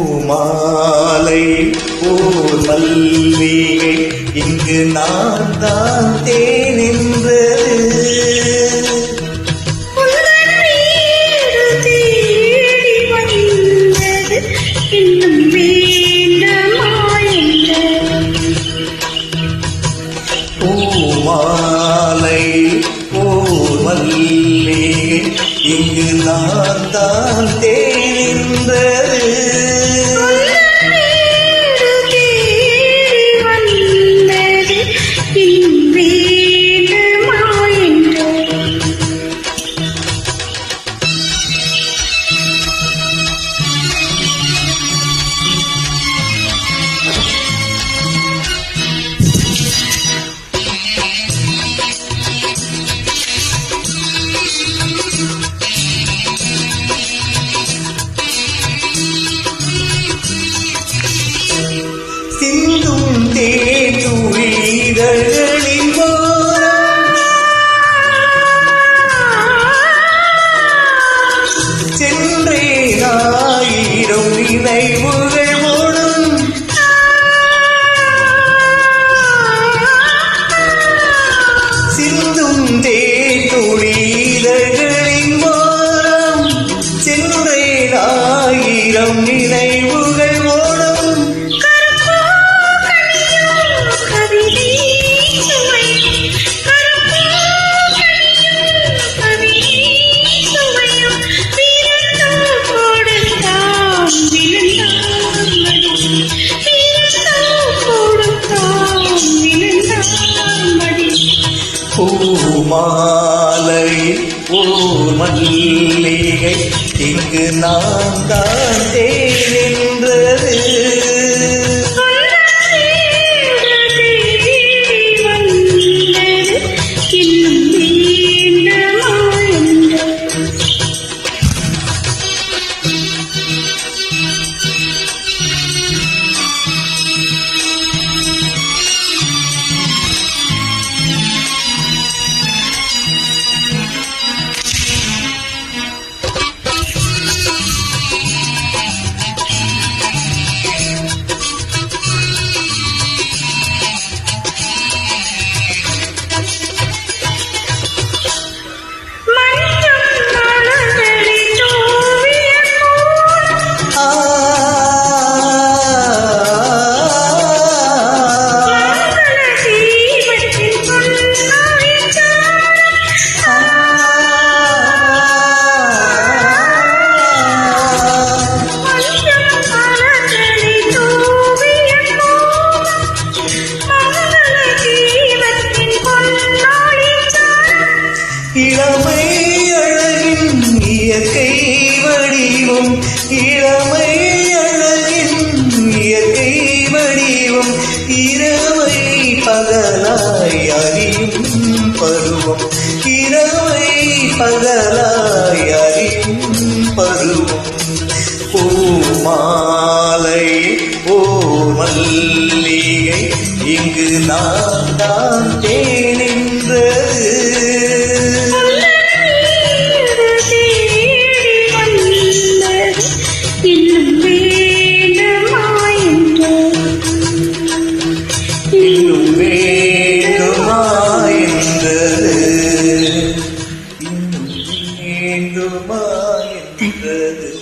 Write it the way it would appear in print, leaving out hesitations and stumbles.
பூமாலை போர் மல்லிகை இங்கு நான் தான் தேனின்றது பூமாலை போர் மல்லிகை இங்கு நான் தான் தேனின்றது சிந்தும் தேனுழிதழ்களின் சென்றே ஆயிரம் நினைவுகள் ஓடும் சிந்தும் தேனுழிதழ்களின் மோரம் சென்றே ஆயிரம் நினைவுகள் ஓடும் பூமாலை ஓர் மல்லிகை இங்கு நான் தான் தேனின்றது இளமை அழகின் இயற்கை வடிவம் இளமை அழகின் இயற்கை வடிவம் இரவை பகலாய் அறியும் பருவம் இரவை பகலாய் அறியும் பருவம் பூமாலை ஓ மல்லிகை இங்கு நான் தான் தேனின்றது